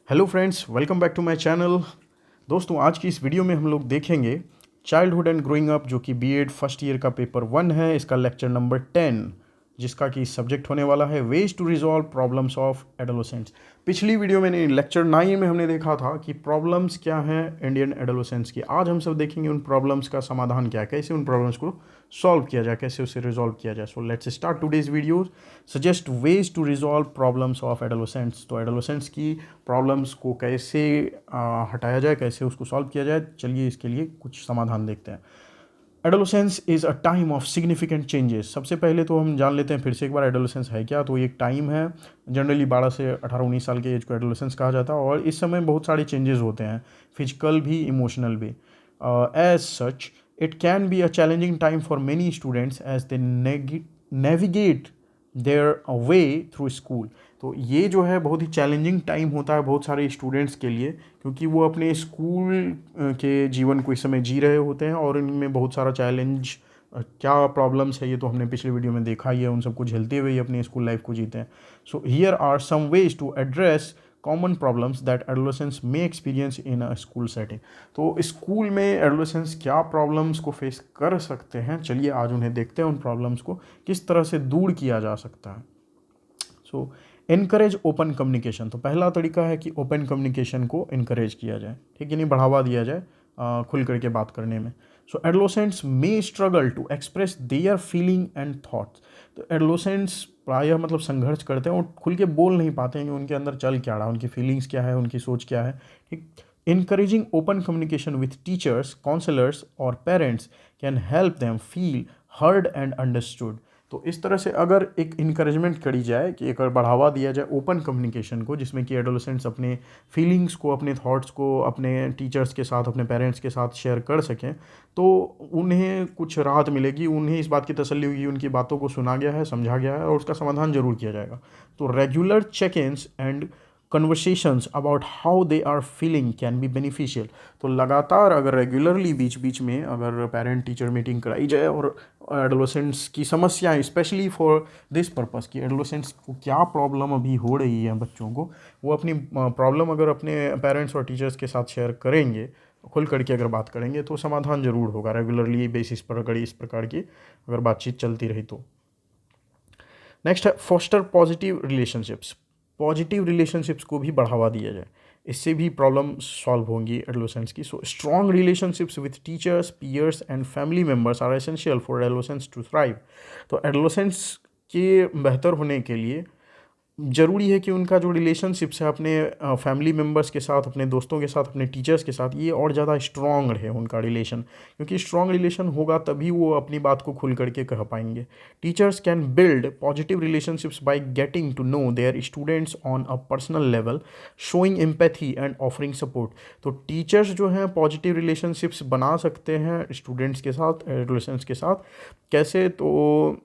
Hello friends, welcome back to my channel. दोस्तों, आज की इस वीडियो में हम लोग देखेंगे चाइल्डहुड एंड ग्रोइंग अप, जो कि बीएड फर्स्ट ईयर का पेपर 1 है। इसका लेक्चर नंबर 10, जिसका कि सब्जेक्ट होने वाला है ways to resolve problems of adolescents. पिछली वीडियो में लेक्चर 9 में हमने देखा था कि प्रॉब्लम्स क्या हैं इंडियन एडोलेसेंट्स की। आज हम सब देखेंगे उन प्रॉब्लम्स का समाधान क्या है, कैसे उन प्रॉब्लम्स को सॉल्व किया जाए, कैसे उसे रिजॉल्व किया जाए। So let's start today's video. Suggest ways to resolve problems of adolescents. तो एडोलेसेंट्स की प्रॉब्लम्स को कैसे हटाया जाए, कैसे उसको सॉल्व किया जाए, चलिए इसके लिए कुछ समाधान देखते हैं। Adolescence is a time of significant changes. सबसे पहले तो हम जान लेते हैं फिर से एक बार एडोलेसेंस है क्या। तो ये एक टाइम है, जनरली 12 से 18-19 साल के एज को एडोलेसेंस कहा जाता है, और इस समय बहुत सारे चेंजेस होते हैं, फिजिकल भी, इमोशनल भी। As such it can be a challenging time for many students as they navigate their way through school. तो ये जो है बहुत ही चैलेंजिंग टाइम होता है बहुत सारे स्टूडेंट्स के लिए, क्योंकि वो अपने स्कूल के जीवन को इस समय जी रहे होते हैं, और इनमें बहुत सारा चैलेंज, क्या प्रॉब्लम्स है ये तो हमने पिछले वीडियो में देखा ही है। उन सबको झेलते हुए ही अपनी स्कूल लाइफ को जीते हैं। So here are some ways to address common problems that adolescents may experience in a school setting. तो स्कूल में एडोलेसेंट्स क्या प्रॉब्लम्स को फेस कर सकते हैं, चलिए आज उन्हें देखते हैं, उन प्रॉब्लम्स को किस तरह से दूर किया जा सकता है। सो इनकरेज ओपन कम्युनिकेशन। तो पहला तरीका है कि ओपन कम्युनिकेशन को इनकरेज किया जाए, ठीक है, नहीं बढ़ावा दिया जाए खुल करके बात करने में। So adolescents may struggle to express their feeling and thoughts. तो एडोलेसेंट्स प्रायः मतलब संघर्ष करते हैं और खुल के बोल नहीं पाते हैं कि उनके अंदर चल क्या रहा है, उनकी फीलिंग्स क्या है, उनकी सोच क्या है, ठीक। Encouraging open communication with teachers, counsellors और parents can help them feel heard and understood. तो इस तरह से अगर एक इनकरेजमेंट करी जाए, कि एक बढ़ावा दिया जाए ओपन कम्युनिकेशन को, जिसमें कि एडोलेसेंट्स अपने फीलिंग्स को, अपने थॉट्स को अपने टीचर्स के साथ, अपने पेरेंट्स के साथ शेयर कर सकें, तो उन्हें कुछ राहत मिलेगी, उन्हें इस बात की तसल्ली होगी, उनकी बातों को सुना गया है, समझा गया है और उसका समाधान जरूर किया जाएगा। तो regular check ins and conversations about how they are feeling can be beneficial. तो लगातार अगर रेगुलरली बीच बीच में अगर पेरेंट टीचर मीटिंग कराई जाए, और एडोलेसेंट्स की समस्याएं, स्पेशली फॉर दिस पर्पस कि एडोलेसेंट्स को क्या प्रॉब्लम अभी हो रही है बच्चों को, वो अपनी प्रॉब्लम अगर अपने पेरेंट्स और टीचर्स के साथ शेयर करेंगे, खुल करके अगर बात करेंगे, तो समाधान जरूर होगा रेगुलरली बेसिस पर अगर इस प्रकार की अगर बातचीत चलती रही तो। नेक्स्ट है foster positive relationships. Positive relationships को भी बढ़ावा दिया जाए, इससे भी प्रॉब्लम सॉल्व होंगी एडोलेसेंट्स की। So strong relationships with teachers, peers and family members are essential for adolescents to thrive. तो एडोलेसेंट्स के बेहतर होने के लिए ज़रूरी है कि उनका जो रिलेशनशिप्स है अपने फैमिली मेम्बर्स के साथ, अपने दोस्तों के साथ, अपने टीचर्स के साथ, ये और ज़्यादा स्ट्रॉन्ग रहे उनका रिलेशन, क्योंकि स्ट्रॉन्ग रिलेशन होगा तभी वो अपनी बात को खुल करके कह पाएंगे। Teachers can build positive relationships by getting to know their students on a personal level, showing empathy and offering support. तो टीचर्स जो हैं पॉजिटिव रिलेशनशिप्स बना सकते हैं स्टूडेंट्स के साथ, एडोलेसेंट्स के साथ। कैसे? तो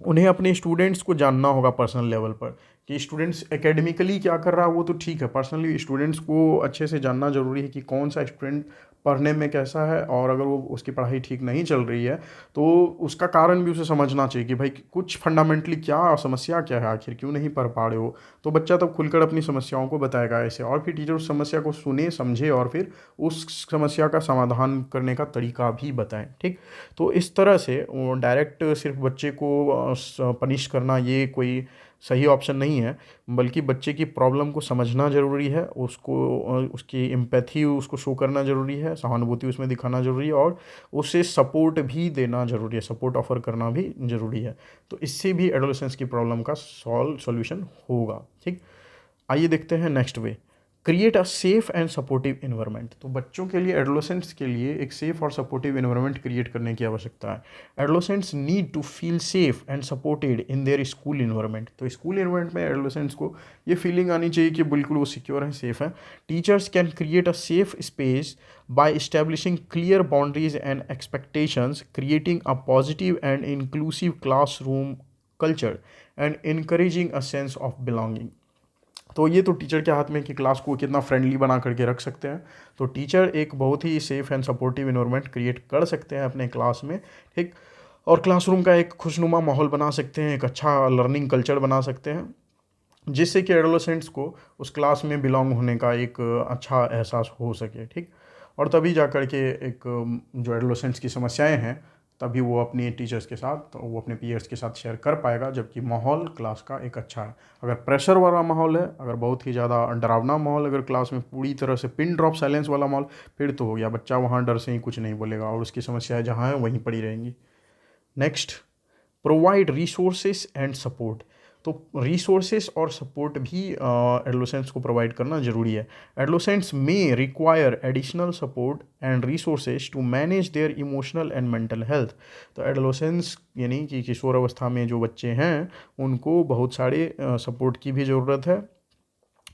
उन्हें अपने स्टूडेंट्स को जानना होगा पर्सनल लेवल पर, कि स्टूडेंट्स एकेडमिकली क्या कर रहा है वो तो ठीक है, पर्सनली स्टूडेंट्स को अच्छे से जानना जरूरी है कि कौन सा स्टूडेंट पढ़ने में कैसा है, और अगर वो उसकी पढ़ाई ठीक नहीं चल रही है तो उसका कारण भी उसे समझना चाहिए कि भाई कुछ फंडामेंटली क्या समस्या क्या है, आखिर क्यों नहीं पढ़ पा रहे हो। तो बच्चा तब खुलकर अपनी समस्याओं को बताएगा ऐसे, और फिर टीचर उस समस्या को सुने, समझे और फिर उस समस्या का समाधान करने का तरीका भी बताएं, ठीक। तो इस तरह से डायरेक्ट सिर्फ बच्चे को पनिश करना ये कोई सही ऑप्शन नहीं है, बल्कि बच्चे की प्रॉब्लम को समझना ज़रूरी है, उसको उसकी एम्पैथी उसको शो करना ज़रूरी है, सहानुभूति उसमें दिखाना ज़रूरी है, और उसे सपोर्ट भी देना ज़रूरी है, सपोर्ट ऑफर करना भी ज़रूरी है। तो इससे भी एडोलेसेंस की प्रॉब्लम का सॉल्यूशन होगा, ठीक। आइए देखते हैं next way. Create a safe and supportive environment. तो बच्चों के लिए, एडोलेसेंट्स के लिए एक सेफ और सपोर्टिव इन्वायरमेंट क्रिएट करने की आवश्यकता है। Adolescents need to feel safe and supported in their school environment. तो स्कूल इन्वायरमेंट में एडोलेसेंट्स को ये फीलिंग आनी चाहिए कि बिल्कुल वो सिक्योर हैं, सेफ हैं। Teachers can create a safe space by establishing clear boundaries and expectations, creating a positive and inclusive classroom culture and encouraging a sense of belonging. तो ये तो टीचर के हाथ में कि क्लास को कितना फ्रेंडली बना करके रख सकते हैं। तो टीचर एक बहुत ही safe and supportive environment create कर सकते हैं अपने क्लास में, ठीक। और क्लासरूम का एक खुशनुमा माहौल बना सकते हैं, एक अच्छा लर्निंग कल्चर बना सकते हैं। जिससे कि एडोलेसेंट्स को उस क्लास में बिलोंग होने का एक अच्छा एहसास हो सके, ठीक। और तभी जा कर के एक जो एडोलेसेंट्स की समस्याएं हैं, तभी वो अपनी टीचर्स के साथ, तो वो अपने पीयर्स के साथ शेयर कर पाएगा, जबकि माहौल क्लास का एक अच्छा है। अगर प्रेशर वाला माहौल है, अगर बहुत ही ज़्यादा डरावना माहौल, अगर क्लास में पूरी तरह से पिन ड्रॉप साइलेंस वाला माहौल, फिर तो हो गया, बच्चा वहाँ डर से ही कुछ नहीं बोलेगा और उसकी समस्याएं जहाँ हैं वहीं पड़ी रहेंगी। Next, provide resources and support. तो रिसोर्सेस और सपोर्ट भी एडोलेसेंट्स को प्रोवाइड करना ज़रूरी है। Adolescents may require additional support and resources to manage their emotional and mental health. तो एडोलेसेंट्स यानी कि किशोर अवस्था में जो बच्चे हैं, उनको बहुत सारे सपोर्ट की भी ज़रूरत है,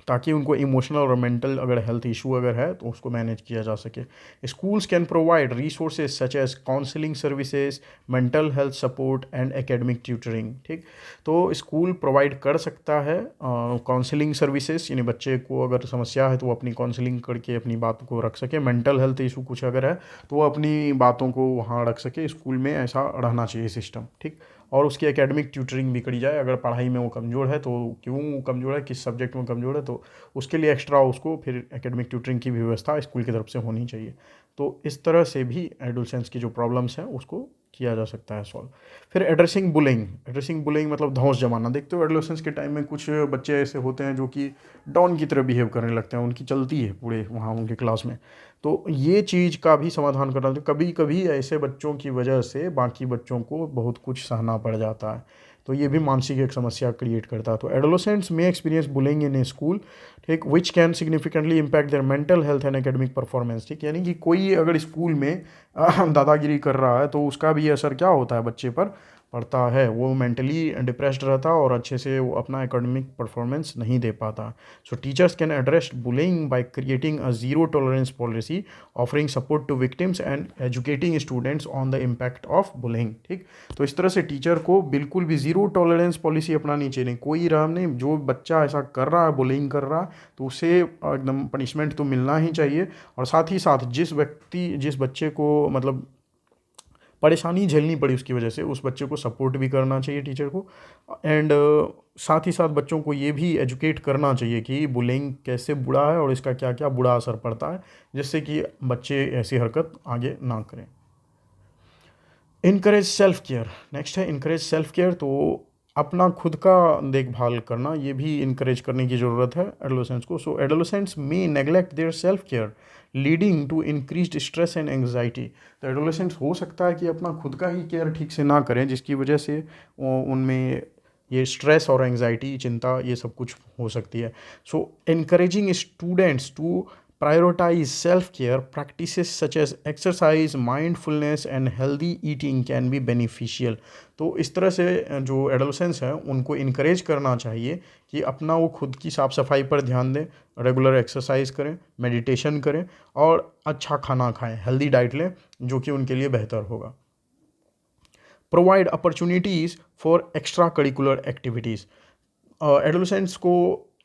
ताकि उनको इमोशनल और मेंटल अगर हेल्थ इशू अगर है तो उसको मैनेज किया जा सके। Schools can provide resources such as counselling services, mental health support and academic tutoring, ठीक। तो स्कूल प्रोवाइड कर सकता है काउंसलिंग सर्विसेज, यानी बच्चे को अगर समस्या है तो वो अपनी काउंसलिंग करके अपनी बात को रख सके। मेंटल हेल्थ इशू कुछ अगर है तो वो अपनी बातों को वहाँ रख सके। स्कूल में ऐसा रहना चाहिए सिस्टम, ठीक। और उसकी एकेडमिक ट्यूटरिंग भी करी जाए। अगर पढ़ाई में वो कमज़ोर है तो क्यों कमज़ोर है, किस सब्जेक्ट में कमज़ोर है, तो उसके लिए एक्स्ट्रा उसको फिर एकेडमिक ट्यूटरिंग की भी व्यवस्था स्कूल की तरफ से होनी चाहिए। तो इस तरह से भी एडोलेसेंस की जो प्रॉब्लम्स हैं उसको किया जा सकता है सॉल्व। फिर एड्रेसिंग बुलिंग मतलब धौंस जमाना। देखते हो एडोलेसेंस के टाइम में कुछ बच्चे ऐसे होते हैं जो कि डॉन की तरह बिहेव करने लगते हैं, उनकी चलती है पूरे वहाँ उनके क्लास में। तो ये चीज़ का भी समाधान करना चाहिए। कभी कभी ऐसे बच्चों की वजह से बाकी बच्चों को बहुत कुछ सहना पड़ जाता है, तो ये भी मानसिक एक समस्या क्रिएट करता है। तो एडोलेसेंट्स में एक्सपीरियंस बुलिंग इन स्कूल, ठीक, which can significantly impact their mental health and academic performance, ठीक। यानी कि कोई अगर स्कूल में दादागिरी कर रहा है तो उसका भी असर क्या होता है, बच्चे पर पड़ता है। वो मेंटली डिप्रेस्ड रहता है और अच्छे से वो अपना एकेडमिक परफॉर्मेंस नहीं दे पाता। So teachers can address bullying by creating a zero tolerance policy, offering support to victims and educating students on the impact of bullying, ठीक। तो इस तरह से टीचर को बिल्कुल भी जीरो टॉलरेंस पॉलिसी अपनानी चाहिए। कोई राम नहीं, जो बच्चा ऐसा कर रहा है, बुलिंग कर रहा है, तो उसे एकदम पनिशमेंट तो मिलना ही चाहिए। और साथ ही साथ जिस बच्चे को मतलब परेशानी झेलनी पड़ी उसकी वजह से, उस बच्चे को सपोर्ट भी करना चाहिए टीचर को। एंड साथ ही साथ बच्चों को ये भी एजुकेट करना चाहिए कि बुलिंग कैसे बुरा है और इसका क्या क्या बुरा असर पड़ता है, जिससे कि बच्चे ऐसी हरकत आगे ना करें। Encourage self care. नेक्स्ट है इनकरेज सेल्फ केयर। तो अपना खुद का देखभाल करना, ये भी इनकरेज करने की ज़रूरत है एडोलेसेंट्स को। So adolescents may neglect their self care leading to increased stress and anxiety. तो एडोलेसेंट्स हो सकता है कि अपना खुद का ही केयर ठीक से ना करें, जिसकी वजह से उनमें ये स्ट्रेस और एंग्जाइटी, चिंता, ये सब कुछ हो सकती है। So encouraging students to prioritize self-care practices such as exercise, mindfulness and healthy eating can be beneficial। तो इस तरह से जो एडोलेसेंस हैं उनको इनकरेज करना चाहिए कि अपना वो खुद की साफ़ सफाई पर ध्यान दें, रेगुलर एक्सरसाइज करें, मेडिटेशन करें और अच्छा खाना खाएं, हेल्दी डाइट लें, जो कि उनके लिए बेहतर होगा। Provide opportunities for extra curricular activities. Adolescents को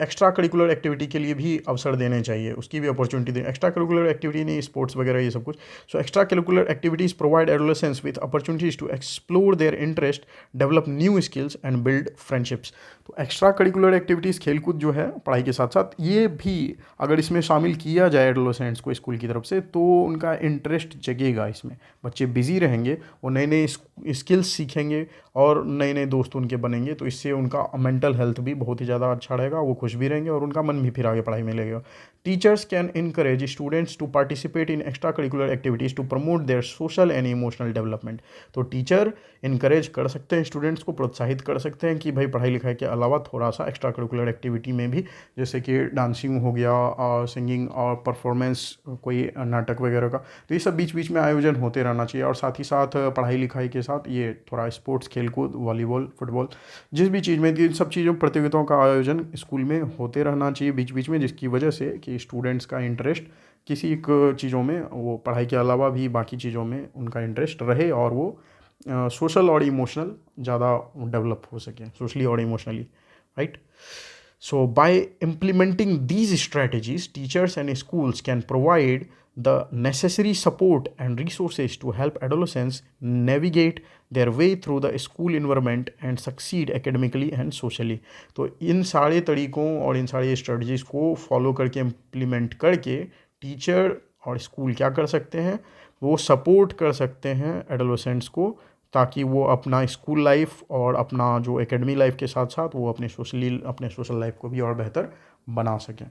एक्स्ट्रा करिकुलर एक्टिविटी के लिए भी अवसर देने चाहिए, उसकी भी अपॉर्चुनिटी दें। एक्स्ट्रा करिकुलर एक्टिविटी नहीं, स्पोर्ट्स वगैरह ये सब कुछ। So extra curricular activities provide adolescents with opportunities to explore their interest, develop new skills and build friendships. तो एक्स्ट्रा करिकुलर एक्टिविटीज़, खेलकूद जो है पढ़ाई के साथ साथ, ये भी अगर इसमें शामिल किया जाए एडोलेसेंट्स को स्कूल की तरफ से, तो उनका इंटरेस्ट जगेगा इसमें, बच्चे बिजी रहेंगे, वो नए नए स्किल्स सीखेंगे और नए नए दोस्त उनके बनेंगे। तो इससे उनका मेंटल हेल्थ भी बहुत ही ज़्यादा अच्छा रहेगा, वो खुश भी रहेंगे और उनका मन भी फिर आगे पढ़ाई में लगेगा। Teachers can encourage students to participate in extra curricular activities to promote their social and emotional development. तो टीचर इनकरेज कर सकते हैं, स्टूडेंट्स को प्रोत्साहित कर सकते हैं कि भाई पढ़ाई लिखाई के अलावा थोड़ा सा एक्स्ट्रा करिकुलर एक्टिविटी में भी, जैसे कि डांसिंग हो गया और सिंगिंग और परफॉर्मेंस, कोई नाटक वगैरह का, तो ये सब बीच बीच में आयोजन होते रहना चाहिए। और साथ ही साथ पढ़ाई लिखाई के साथ ये थोड़ा स्पोर्ट्स, खेलकूद, वॉलीबॉल, फुटबॉल, जिस भी चीज़ में, इन सब चीज़ों प्रतियोगिताओं का आयोजन स्कूल में होते रहना चाहिए बीच बीच में, जिसकी वजह से कि स्टूडेंट्स का इंटरेस्ट किसी एक चीज़ों में, वो पढ़ाई के अलावा भी बाकी चीज़ों में उनका इंटरेस्ट रहे और वो सोशल और इमोशनल ज़्यादा डेवलप हो सके, सोशली और emotionally, right. So by implementing these strategies, teachers and schools can provide the necessary support and resources to help adolescents navigate their way through the school environment and succeed academically and socially। तो इन सारे तरीक़ों और इन सारी strategies को follow करके implement करके teacher और school क्या कर सकते हैं, वो सपोर्ट कर सकते हैं एडोलेसेंट्स को, ताकि वो अपना स्कूल लाइफ और अपना जो एकेडमी लाइफ के साथ साथ वो अपने सोशल लाइफ को भी और बेहतर बना सकें।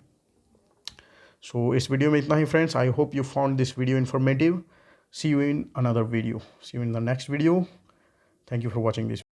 सो इस वीडियो में इतना ही friends. I hope you found this video informative. See you in another video, see you in the next video. Thank you for watching this.